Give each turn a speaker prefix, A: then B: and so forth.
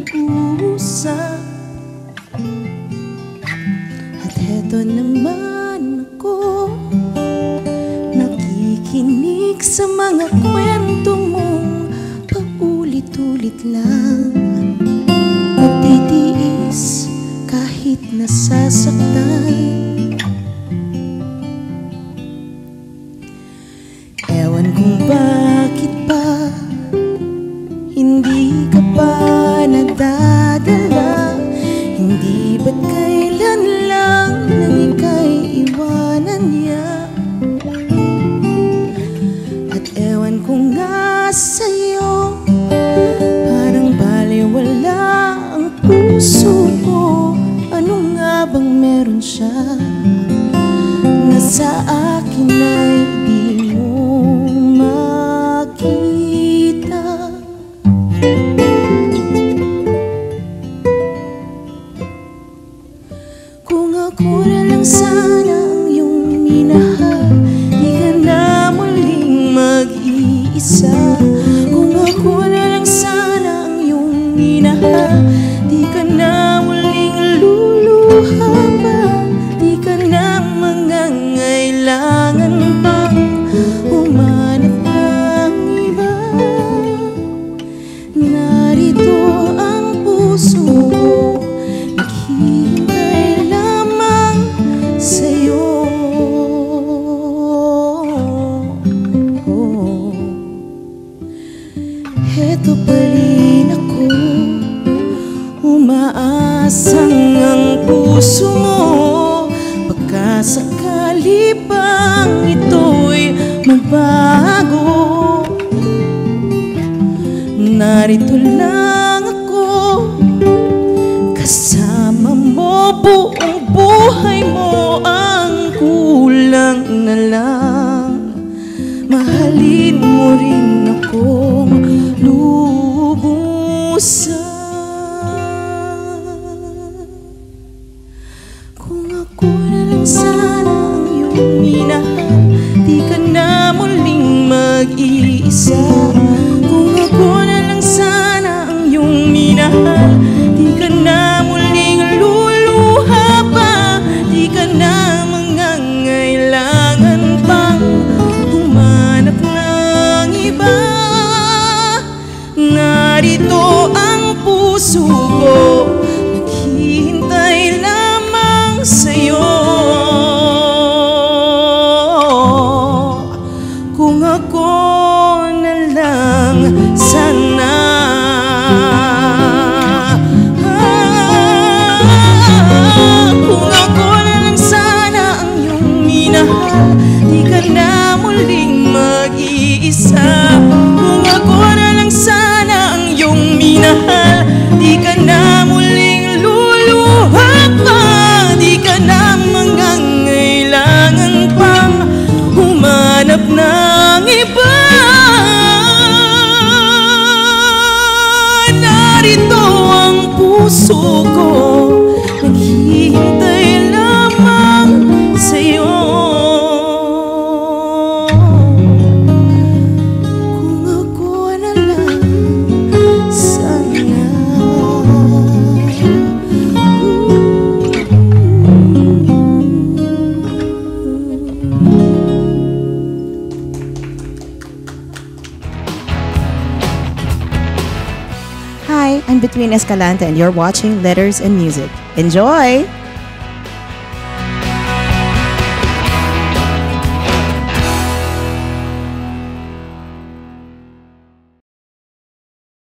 A: nag-uusap. At heto naman ako, nakikinig sa mga kwento mong paulit-ulit lang. Nagtitiis kahit nasasaktan. Ewan kung bakit pa hindi ka pa nadadala. Hindi ba't kailan lang nang ika'y iwanan niya. At ewan ko nga sa'yo, parang baliwala ang puso ko. Ano nga bang meron siya na sa akin ay di mo makita? Kung ako na lang sana ang iyong minahal, di ka na muling mag-iisa. Kung ako na lang sana ang iyong minahal, di ka na muling luluha pa. Di ka na mangangailangan pang humanap ng iba. Narito ang puso ko, naghihintay lamang sa'yo. Heto pa rin ako, umaasang ang puso mo. Baka sakali pang ito'y magbago. Narito lang ako, kasama mo buong buhay mo. Ang kulang na lang, mahalin mo rin akong lubusan. Kung ako na lang sana ang iyong minahal, di ka na muling mag-iisa. Kung ako na lang sana ang iyong minahal, di ka na muling luluha pa. Di ka na mangangailangan pang humanap ng iba. Narito ang puso ko, naghihintay lamang sa'yo. Kung ako na lang sana, kung ako na lang sana ang iyong minahal, di ka na muling mag-iisa. Kung ako na lang sana ang iyong minahal, di ka na muling luluha pa. Di ka na mangangailangan pang humanap ng iba. Narito ang puso ko, naghihintay lamang sa'yo. Kung ako na lang sana.
B: Hi, I'm Between Escalante and you're watching Letters and Music. Enjoy!